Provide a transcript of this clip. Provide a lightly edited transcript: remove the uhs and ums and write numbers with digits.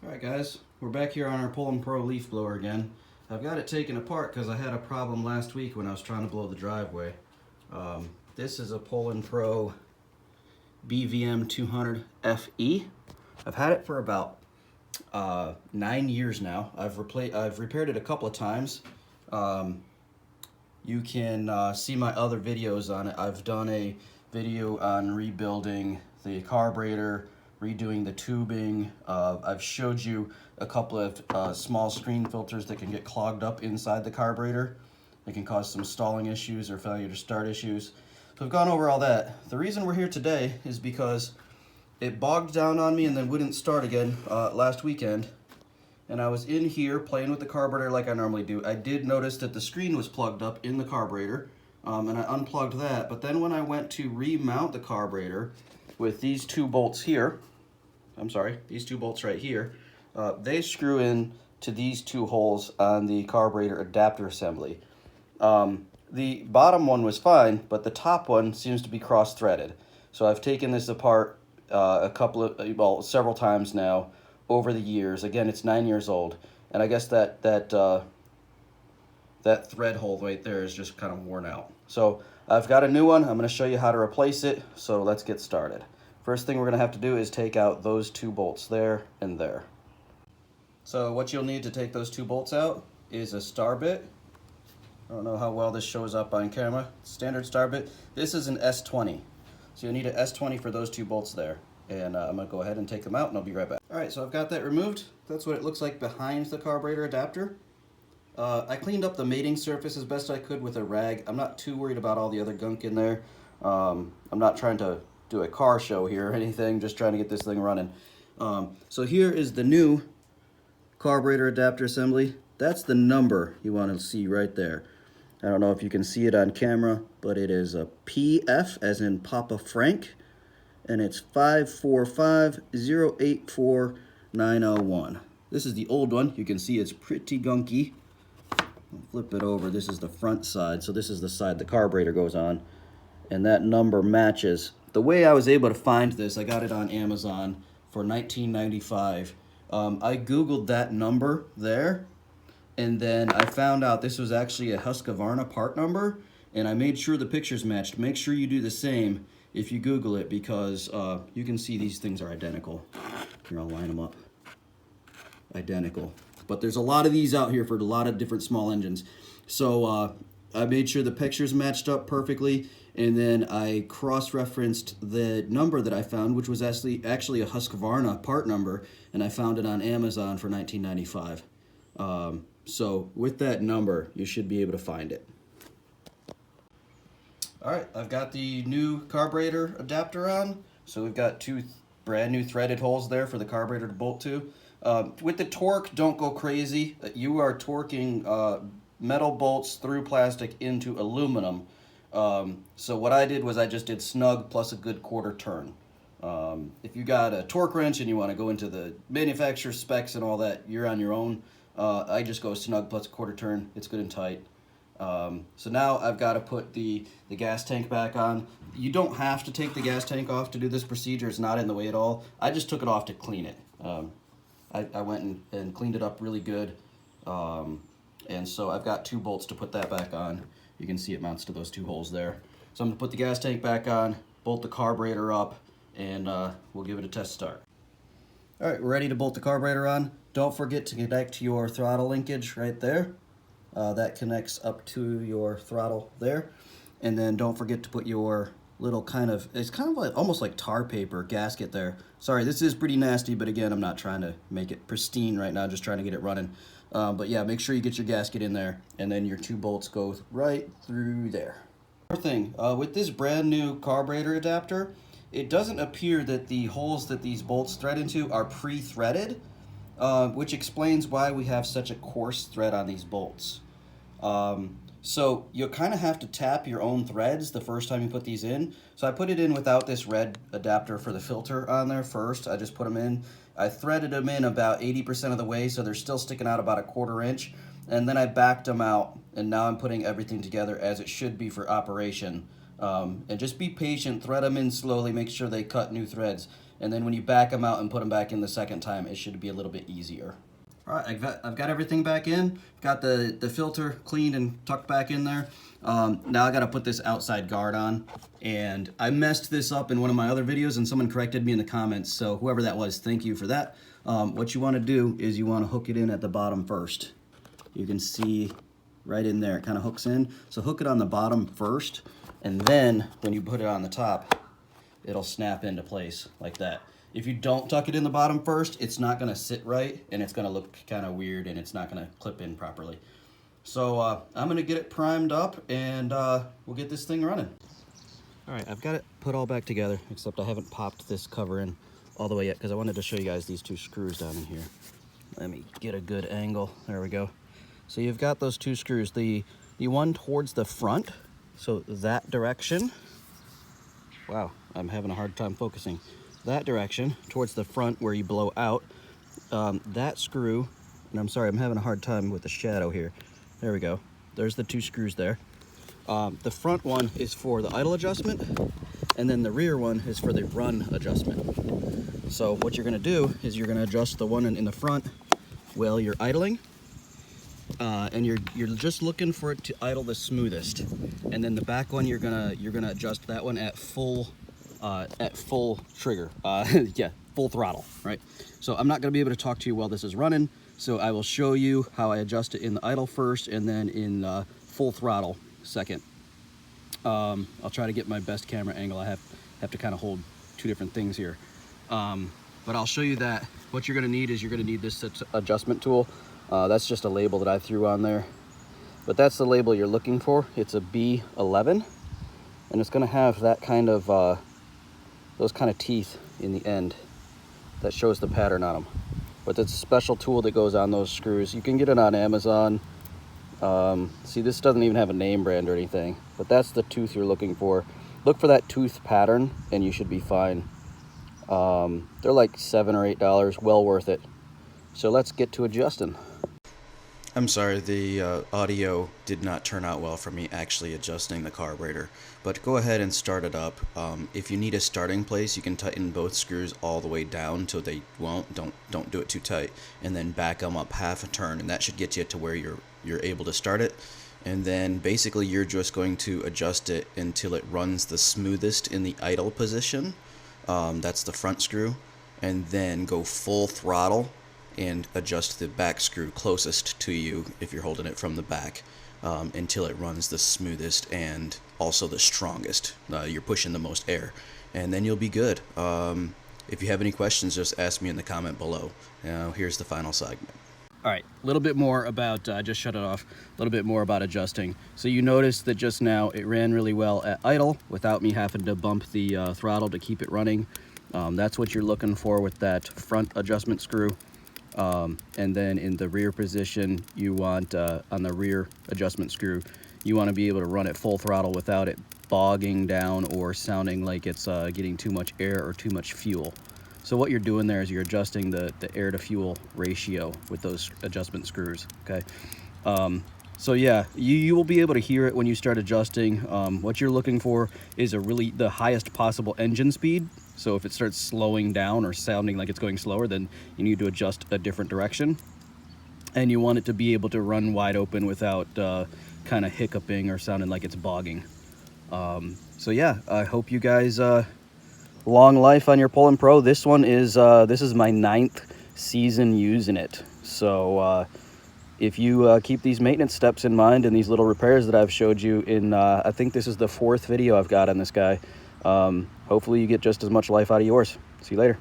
Alright guys, we're back here on our Poulan Pro Leaf Blower again. I've got it taken apart because I had a problem last week when I was trying to blow the driveway. This is a Poulan Pro BVM 200 FE. I've had it for about 9 years now. I've repaired it a couple of times. You can see my other videos on it. I've done a video on rebuilding the carburetor, redoing the tubing. I've showed you a couple of small screen filters that can get clogged up inside the carburetor. They can cause some stalling issues or failure to start issues. So I've gone over all that. The reason we're here today is because it bogged down on me and then wouldn't start again last weekend. And I was in here playing with the carburetor like I normally do. I did notice that the screen was plugged up in the carburetor, and I unplugged that. But then when I went to remount the carburetor with these two bolts here, these two bolts right here, they screw in to these two holes on the carburetor adapter assembly. The bottom one was fine, but the top one seems to be cross-threaded. So I've taken this apart several times now over the years. Again, it's 9 years old, and I guess that thread hole right there is just kind of worn out. So I've got a new one. I'm going to show you how to replace it. So let's get started. First thing we're going to have to do is take out those two bolts there and there. So what you'll need to take those two bolts out is a star bit. I don't know how well this shows up on camera. Standard star bit. This is an S20. So you'll need an S20 for those two bolts there. And I'm going to go ahead and take them out and I'll be right back. Alright, so I've got that removed. That's what it looks like behind the carburetor adapter. I cleaned up the mating surface as best I could with a rag. I'm not too worried about all the other gunk in there. I'm not trying to do a car show here or anything, just trying to get this thing running. So here is the new carburetor adapter assembly. That's the number you want to see right there. I don't know if you can see it on camera, but it is a PF as in Papa Frank, and it's 545084901. This is the old one. You can see it's pretty gunky. I'll flip it over. This is the front side, so this is the side the carburetor goes on, and that number matches. The way I was able to find this, I got it on Amazon for $19.95. I Googled that number there, and then I found out this was actually a Husqvarna part number, and I made sure the pictures matched. Make sure you do the same if you Google it, because you can see these things are identical. Here, I'll line them up. Identical. But there's a lot of these out here for a lot of different small engines. So I made sure the pictures matched up perfectly, and then I cross-referenced the number that I found, which was actually a Husqvarna part number, and I found it on Amazon for $19.95. So with that number, you should be able to find it. Alright, I've got the new carburetor adapter on. So we've got two brand new threaded holes there for the carburetor to bolt to. With the torque, don't go crazy. You are torquing metal bolts through plastic into aluminum. So what I did was I just did snug plus a good quarter turn. If you got a torque wrench and you want to go into the manufacturer specs and all that, you're on your own. I just go snug plus a quarter turn. It's good and tight. So now I've got to put the gas tank back on. You don't have to take the gas tank off to do this procedure. It's not in the way at all. I just took it off to clean it. I went and cleaned it up really good. And so I've got two bolts to put that back on. You can see it mounts to those two holes there. So I'm going to put the gas tank back on, bolt the carburetor up, and we'll give it a test start. Alright, we're ready to bolt the carburetor on. Don't forget to connect your throttle linkage right there. That connects up to your throttle there. And then don't forget to put your little it's kind of like almost like tar paper gasket there. Sorry, this is pretty nasty, but again, I'm not trying to make it pristine right now, just trying to get it running. But yeah, make sure you get your gasket in there, and then your two bolts go right through there. Another thing, with this brand new carburetor adapter, it doesn't appear that the holes that these bolts thread into are pre-threaded, which explains why we have such a coarse thread on these bolts. So you'll kind of have to tap your own threads the first time you put these in. So I put it in without this red adapter for the filter on there first. I just put them in. I threaded them in about 80% of the way, so they're still sticking out about a quarter inch. And then I backed them out, and now I'm putting everything together as it should be for operation. And just be patient, thread them in slowly, make sure they cut new threads. And then when you back them out and put them back in the second time, it should be a little bit easier. All right, I've got everything back in. Got the filter cleaned and tucked back in there. Now I gotta put this outside guard on. And I messed this up in one of my other videos and someone corrected me in the comments. So whoever that was, thank you for that. What you wanna do is you wanna hook it in at the bottom first. You can see right in there, it kinda hooks in. So hook it on the bottom first. And then when you put it on the top, it'll snap into place like that. If you don't tuck it in the bottom first, it's not gonna sit right and it's gonna look kind of weird and it's not gonna clip in properly. So I'm gonna get it primed up and we'll get this thing running. All right, I've got it put all back together, except I haven't popped this cover in all the way yet because I wanted to show you guys these two screws down in here. Let me get a good angle, there we go. So you've got those two screws, the one towards the front, so that direction. Wow, I'm having a hard time focusing. That direction, towards the front where you blow out, that screw, and I'm sorry, I'm having a hard time with the shadow here. There we go. There's the two screws there. The front one is for the idle adjustment, and then the rear one is for the run adjustment. So what you're gonna do is you're gonna adjust the one in the front while you're idling, and you're just looking for it to idle the smoothest. And then the back one, you're gonna adjust that one at full trigger, yeah, full throttle, right? So I'm not gonna be able to talk to you while this is running, so I will show you how I adjust it in the idle first and then in full throttle second. I'll try to get my best camera angle. I have to kind of hold two different things here. But I'll show you that. What you're gonna need is you're gonna need this adjustment tool. That's just a label that I threw on there. But that's the label you're looking for. It's a B11, and it's gonna have that kind of, those kind of teeth in the end that shows the pattern on them. But it's a special tool that goes on those screws. You can get it on Amazon. See, this doesn't even have a name brand or anything, but that's the tooth you're looking for. Look for that tooth pattern and you should be fine. They're like $7 or $8, well worth it. So let's get to adjusting. I'm sorry, the audio did not turn out well for me actually adjusting the carburetor, but go ahead and start it up. If you need a starting place, you can tighten both screws all the way down so they won't. Don't do it too tight, and then back them up half a turn, and that should get you to where you're able to start it. And then basically you're just going to adjust it until it runs the smoothest in the idle position. That's the front screw, and then go full throttle and adjust the back screw closest to you if you're holding it from the back, until it runs the smoothest and also the strongest. You're pushing the most air, and then you'll be good. If you have any questions, just ask me in the comment below. Now here's the final segment. All right, a little bit more about, just shut it off, a little bit more about adjusting. So you noticed that just now it ran really well at idle without me having to bump the throttle to keep it running. That's what you're looking for with that front adjustment screw. And then in the rear position, you want, on the rear adjustment screw, you want to be able to run it full throttle without it bogging down or sounding like it's getting too much air or too much fuel. So what you're doing there is you're adjusting the air to fuel ratio with those adjustment screws, okay? So yeah, you will be able to hear it when you start adjusting. What you're looking for is the highest possible engine speed. So if it starts slowing down or sounding like it's going slower, then you need to adjust a different direction. And you want it to be able to run wide open without kind of hiccuping or sounding like it's bogging. So yeah, I hope you guys, long life on your Poulan Pro. This one is, this is my 9th season using it. So if you keep these maintenance steps in mind and these little repairs that I've showed you in, I think this is the 4th video I've got on this guy. Hopefully you get just as much life out of yours. See you later.